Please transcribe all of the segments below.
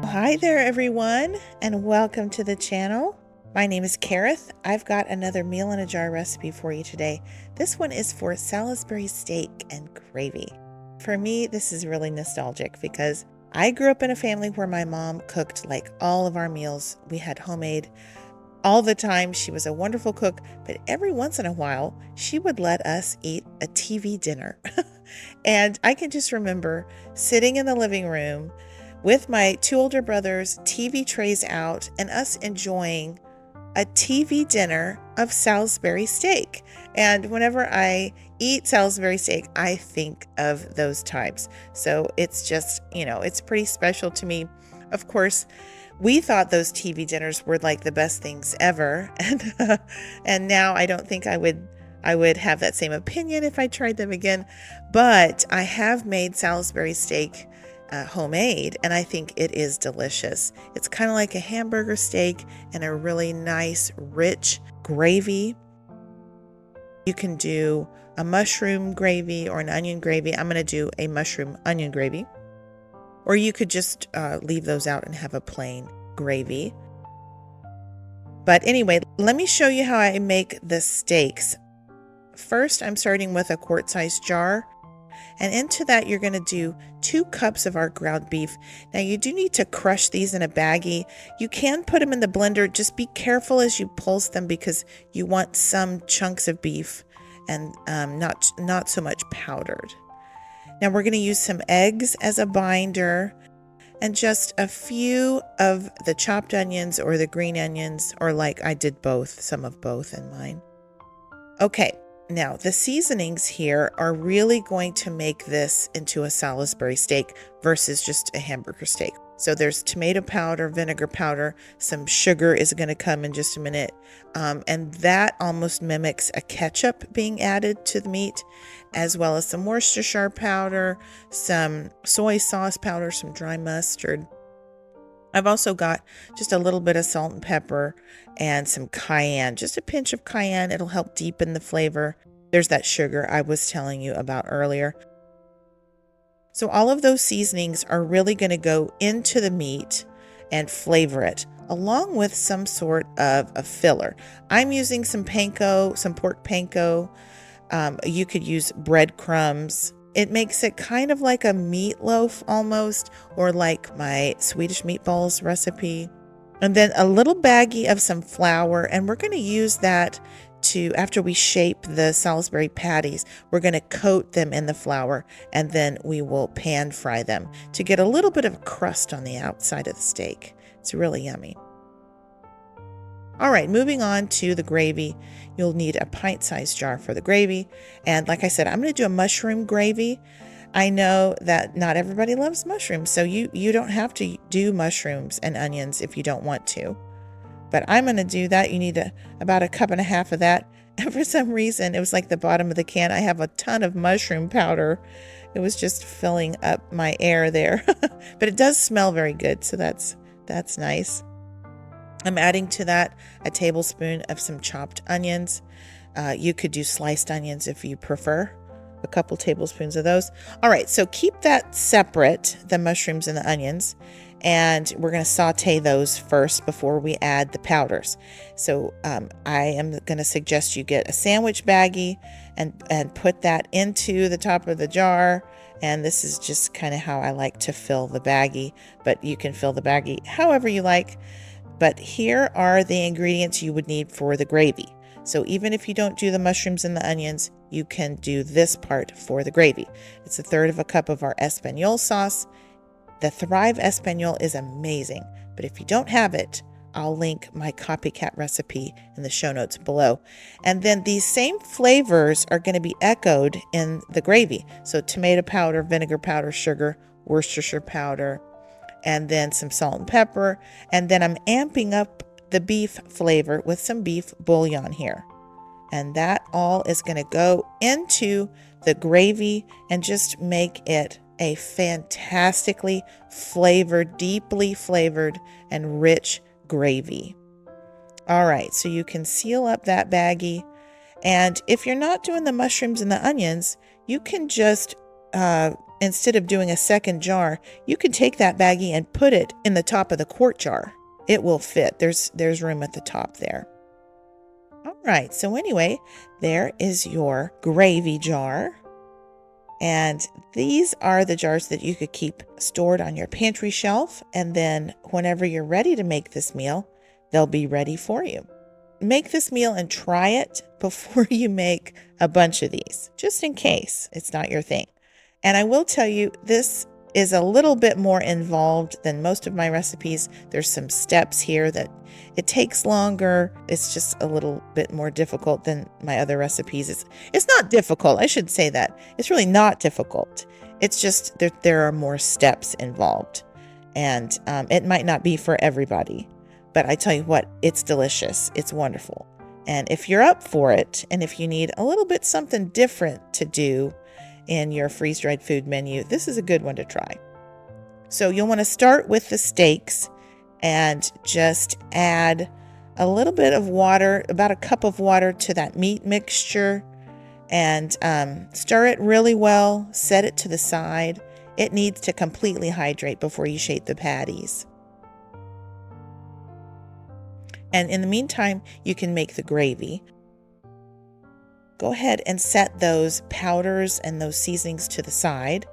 Hi there everyone, and welcome to the channel. My name is Kareth. I've got another meal in a jar recipe for you today. This one is for Salisbury steak and gravy. For me, this is really nostalgic because I grew up in a family where my mom cooked like all of our meals. We had homemade all the time. She was a wonderful cook, but every once in a while, she would let us eat a TV dinner. And I can just remember sitting in the living room with my two older brothers, TV trays out, and us enjoying a TV dinner of Salisbury steak. And whenever I eat Salisbury steak, I think of those times. So it's just, it's pretty special to me. Of course, we thought those TV dinners were like the best things ever. And now I don't think I would have that same opinion if I tried them again. But I have made Salisbury steak homemade, and I think it is delicious. It's kind of like a hamburger steak and a really nice, rich gravy. You can do a mushroom gravy or an onion gravy. I'm going to do a mushroom onion gravy. Or you could just leave those out and have a plain gravy. But anyway, let me show you how I make the steaks. First, I'm starting with a quart-sized jar. And into that, you're going to do 2 cups of our ground beef. Now, you do need to crush these in a baggie. You can put them in the blender. Just be careful as you pulse them because you want some chunks of beef and not so much powdered. Now, we're going to use some eggs as a binder and just a few of the chopped onions or the green onions, or like I did both, some of both in mine. Okay. Now, the seasonings here are really going to make this into a Salisbury steak versus just a hamburger steak. So there's tomato powder, vinegar powder, some sugar is going to come in just a minute. And that almost mimics a ketchup being added to the meat, as well as some Worcestershire powder, some soy sauce powder, some dry mustard. I've also got just a little bit of salt and pepper and some cayenne, just a pinch of cayenne. It'll help deepen the flavor. There's that sugar I was telling you about earlier. So all of those seasonings are really going to go into the meat and flavor it, along with some sort of a filler. I'm using some panko, some pork panko. You could use breadcrumbs. It makes it kind of like a meatloaf almost, or like my Swedish meatballs recipe. And then a little baggie of some flour, and we're going to use that to, after we shape the Salisbury patties, we're going to coat them in the flour, and then we will pan fry them to get a little bit of a crust on the outside of the steak. It's really yummy. All right, moving on to the gravy. You'll need a pint-sized jar for the gravy. And like I said, I'm going to do a mushroom gravy. I know that not everybody loves mushrooms, so you don't have to do mushrooms and onions if you don't want to. But I'm going to do that. You need about 1.5 cups of that. And for some reason, it was like the bottom of the can. I have a ton of mushroom powder. It was just filling up my air there. But it does smell very good, so that's nice. I'm adding to that a tablespoon of some chopped onions. You could do sliced onions if you prefer. A couple tablespoons of those. All right, so keep that separate, the mushrooms and the onions. And we're going to saute those first before we add the powders. So I am going to suggest you get a sandwich baggie and put that into the top of the jar. And this is just kind of how I like to fill the baggie. But you can fill the baggie however you like. But here are the ingredients you would need for the gravy. So even if you don't do the mushrooms and the onions, you can do this part for the gravy. It's 1/3 cup of our Espagnole sauce. The Thrive Espagnole is amazing, but if you don't have it, I'll link my copycat recipe in the show notes below. And then these same flavors are going to be echoed in the gravy. So tomato powder, vinegar powder, sugar, Worcestershire powder, and then some salt and pepper. And then I'm amping up the beef flavor with some beef bouillon here. And that all is going to go into the gravy and just make it a fantastically flavored, deeply flavored and rich gravy. All right, so you can seal up that baggie. And if you're not doing the mushrooms and the onions, you can just instead of doing a second jar, you can take that baggie and put it in the top of the quart jar. It will fit. There's room at the top there. All right, so anyway, there is your gravy jar. And these are the jars that you could keep stored on your pantry shelf. And then whenever you're ready to make this meal, they'll be ready for you. Make this meal and try it before you make a bunch of these, just in case it's not your thing. And I will tell you, this is a little bit more involved than most of my recipes. There's some steps here that it takes longer. It's just a little bit more difficult than my other recipes. It's not difficult. I should say that. It's really not difficult. It's just there are more steps involved. And it might not be for everybody. But I tell you what, it's delicious. It's wonderful. And if you're up for it, and if you need a little bit something different to do in your freeze-dried food menu, this is a good one to try. So you'll want to start with the steaks and just add a little bit of water, about a cup of water to that meat mixture, and stir it really well. Set it to the side. It needs to completely hydrate before you shape the patties. And in the meantime, you can make the gravy. Go ahead and set those powders and those seasonings to the side.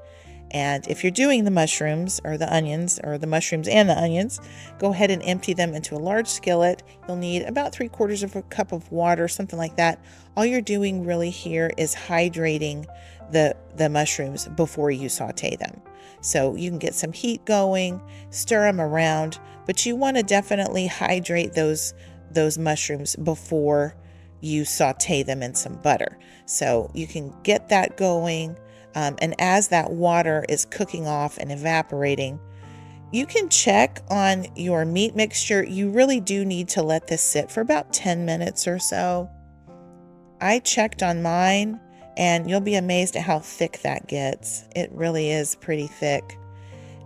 And if you're doing the mushrooms or the onions, or the mushrooms and the onions, go ahead and empty them into a large skillet. You'll need about 3/4 of a cup of water, something like that. All you're doing really here is hydrating the mushrooms before you saute them. So you can get some heat going, stir them around, but you want to definitely hydrate those mushrooms before you saute them in some butter. So you can get that going. And as that water is cooking off and evaporating, you can check on your meat mixture. You really do need to let this sit for about 10 minutes or so. I checked on mine, and you'll be amazed at how thick that gets. It really is pretty thick.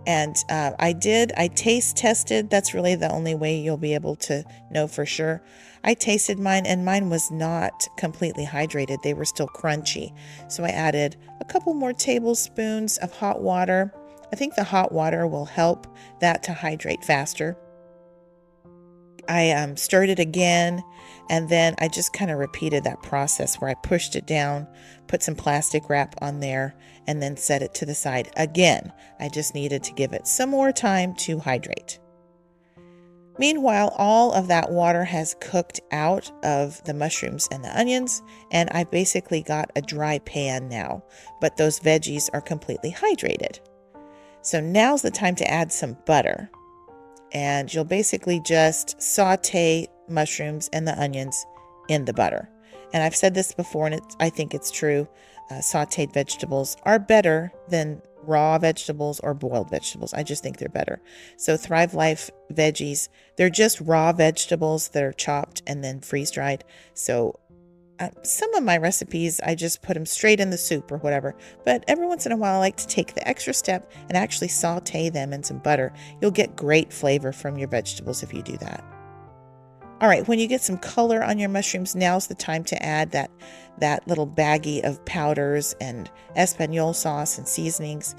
And I taste tested. That's really the only way you'll be able to know for sure. I tasted mine, and mine was not completely hydrated. They were still crunchy. So I added a couple more tablespoons of hot water. I think the hot water will help that to hydrate faster. I stirred it again, and then I just kind of repeated that process where I pushed it down, put some plastic wrap on there, and then set it to the side again. I just needed to give it some more time to hydrate. Meanwhile, all of that water has cooked out of the mushrooms and the onions, and I basically got a dry pan now, but those veggies are completely hydrated. So now's the time to add some butter. And you'll basically just saute mushrooms and the onions in the butter. And I've said this before, and I think it's true. Sauteed vegetables are better than raw vegetables or boiled vegetables. I just think they're better. So Thrive Life veggies, they're just raw vegetables that are chopped and then freeze-dried. So some of my recipes, I just put them straight in the soup or whatever. But every once in a while, I like to take the extra step and actually saute them in some butter. You'll get great flavor from your vegetables if you do that. All right, when you get some color on your mushrooms, now's the time to add that little baggie of powders and Espagnole sauce and seasonings.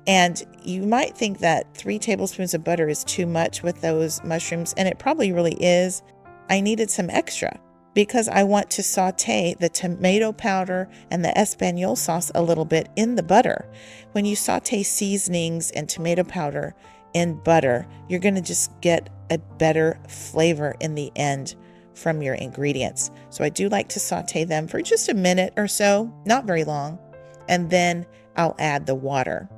And you might think that 3 tablespoons of butter is too much with those mushrooms, and it probably really is. I needed some extra because I want to saute the tomato powder and the Espagnole sauce a little bit in the butter. When you saute seasonings and tomato powder in butter, you're going to just get a better flavor in the end from your ingredients. So I do like to saute them for just a minute or so, not very long, and then I'll add the water.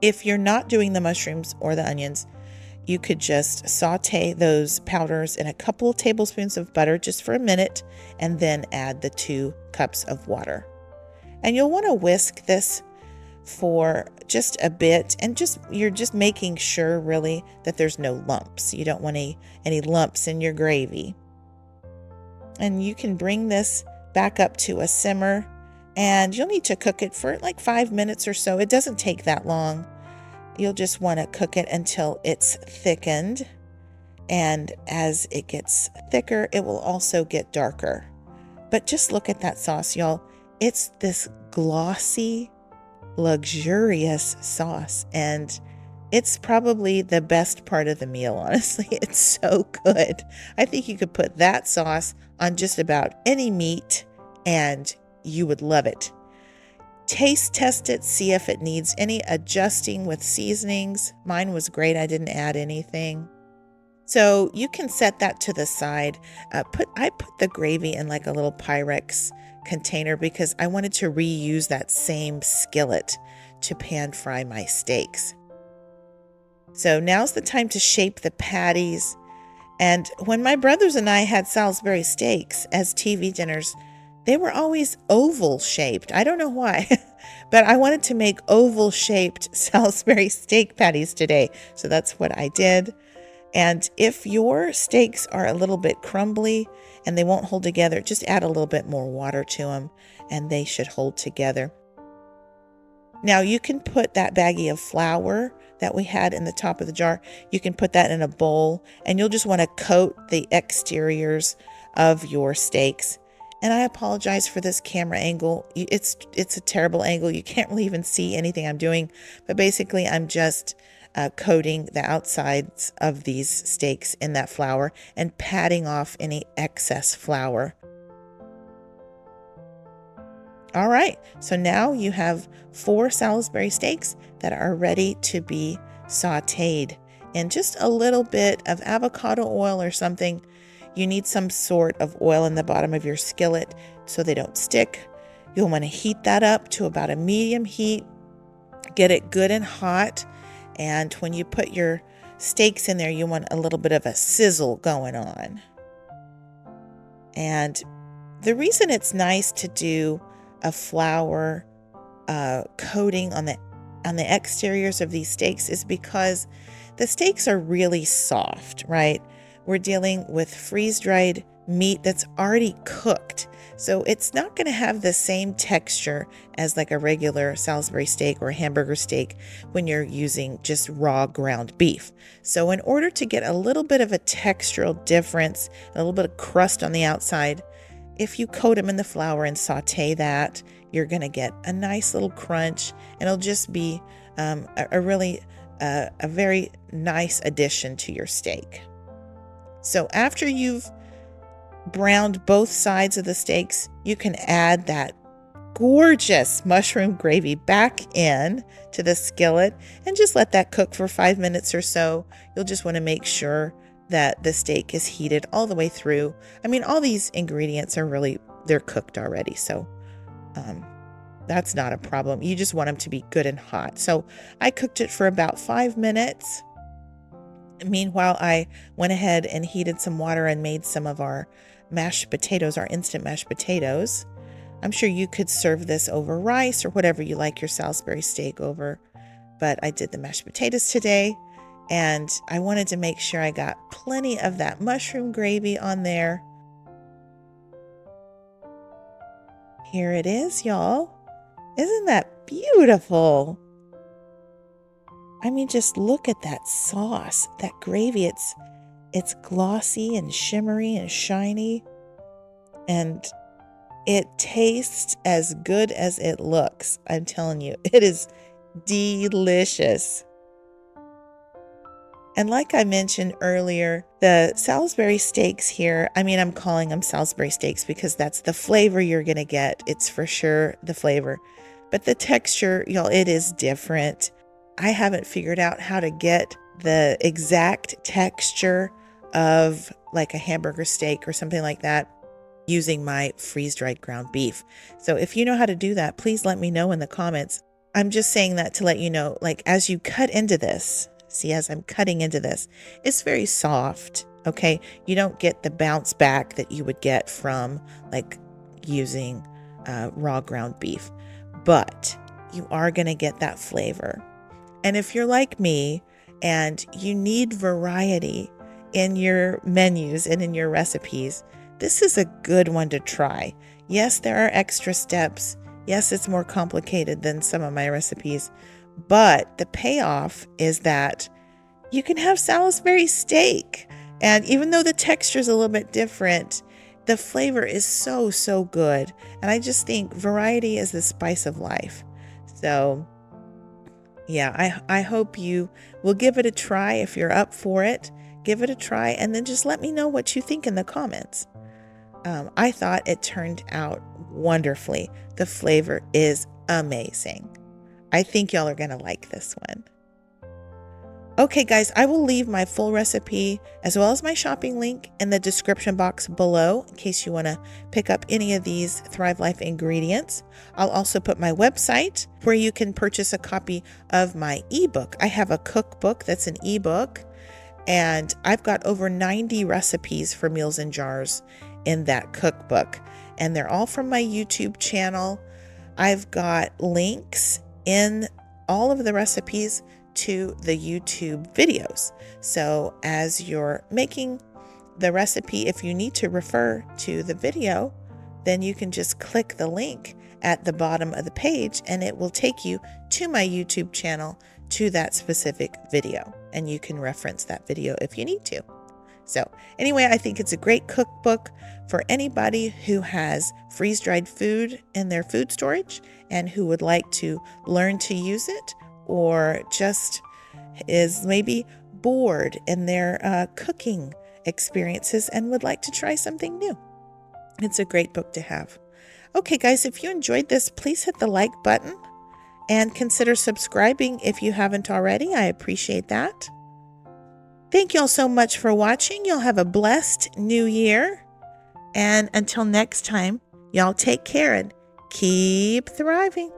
If you're not doing the mushrooms or the onions, you could just saute those powders in a couple of tablespoons of butter just for a minute, and then add the 2 cups of water. And you'll want to whisk this for just a bit, and you're just making sure really that there's no lumps. You don't want any lumps in your gravy. And you can bring this back up to a simmer, and you'll need to cook it for like 5 minutes or so. It doesn't take that long. You'll just want to cook it until it's thickened, and as it gets thicker, it will also get darker. But just look at that sauce, y'all. It's this glossy, luxurious sauce, and it's probably the best part of the meal, honestly. It's so good. I think you could put that sauce on just about any meat and you would love it. Taste test it, see if it needs any adjusting with seasonings. Mine was great. I didn't add anything. So you can set that to the side. I put the gravy in like a little Pyrex container because I wanted to reuse that same skillet to pan fry my steaks. So now's the time to shape the patties. And when my brothers and I had Salisbury steaks as TV dinners, they were always oval shaped. I don't know why, but I wanted to make oval shaped Salisbury steak patties today. So that's what I did. And if your steaks are a little bit crumbly and they won't hold together, just add a little bit more water to them and they should hold together. Now you can put that baggie of flour that we had in the top of the jar, you can put that in a bowl and you'll just want to coat the exteriors of your steaks. And I apologize for this camera angle. It's a terrible angle. You can't really even see anything I'm doing, but basically I'm just coating the outsides of these steaks in that flour and patting off any excess flour. All right, so now you have 4 Salisbury steaks that are ready to be sauteed in just a little bit of avocado oil or something. You need some sort of oil in the bottom of your skillet so they don't stick. You'll want to heat that up to about a medium heat, get it good and hot. And when you put your steaks in there, you want a little bit of a sizzle going on. And the reason it's nice to do a flour coating on the exteriors of these steaks is because the steaks are really soft, right? We're dealing with freeze-dried meat that's already cooked. So it's not going to have the same texture as like a regular Salisbury steak or a hamburger steak when you're using just raw ground beef. So in order to get a little bit of a textural difference, a little bit of crust on the outside, if you coat them in the flour and saute that, you're going to get a nice little crunch, and it'll just be a very nice addition to your steak. So after you've browned both sides of the steaks, you can add that gorgeous mushroom gravy back in to the skillet and just let that cook for 5 minutes or so. You'll just want to make sure that the steak is heated all the way through. I mean, all these ingredients are they're cooked already, so that's not a problem. You just want them to be good and hot. So I cooked it for about 5 minutes. Meanwhile, I went ahead and heated some water and made some of our mashed potatoes, our instant mashed potatoes. I'm sure you could serve this over rice or whatever you like your Salisbury steak over, but I did the mashed potatoes today, and I wanted to make sure I got plenty of that mushroom gravy on there. Here it is, y'all. Isn't that beautiful? I mean, just look at that sauce, that gravy. It's glossy and shimmery and shiny, and it tastes as good as it looks. I'm telling you, it is delicious. And like I mentioned earlier, the Salisbury steaks here, I mean, I'm calling them Salisbury steaks because that's the flavor you're going to get. It's for sure the flavor. But the texture, y'all, it is different. I haven't figured out how to get the exact texture of like a hamburger steak or something like that using my freeze-dried ground beef. So if you know how to do that, please let me know in the comments. I'm just saying that to let you know, like as you cut into this, see, as I'm cutting into this, it's very soft, okay? You don't get the bounce back that you would get from like using raw ground beef, but you are going to get that flavor. And if you're like me and you need variety in your menus and in your recipes, this is a good one to try. Yes, there are extra steps. Yes, it's more complicated than some of my recipes, but the payoff is that you can have Salisbury steak. And even though the texture is a little bit different, the flavor is so, so good. And I just think variety is the spice of life. So yeah, I hope you will give it a try. If you're up for it, give it a try, and then just let me know what you think in the comments. I thought it turned out wonderfully. The flavor is amazing. I think y'all are going to like this one. Okay, guys, I will leave my full recipe as well as my shopping link in the description box below in case you want to pick up any of these Thrive Life ingredients. I'll also put my website where you can purchase a copy of my ebook. I have a cookbook that's an ebook, and I've got over 90 recipes for meals in jars in that cookbook, and they're all from my YouTube channel. I've got links in all of the recipes to the YouTube videos. So as you're making the recipe, if you need to refer to the video, then you can just click the link at the bottom of the page and it will take you to my YouTube channel to that specific video, and you can reference that video if you need to. So anyway, I think it's a great cookbook for anybody who has freeze-dried food in their food storage and who would like to learn to use it, or just is maybe bored in their cooking experiences and would like to try something new. It's a great book to have. Okay, guys, if you enjoyed this, please hit the like button and consider subscribing if you haven't already. I appreciate that. Thank y'all so much for watching. Y'all have a blessed new year. And until next time, y'all take care and keep thriving.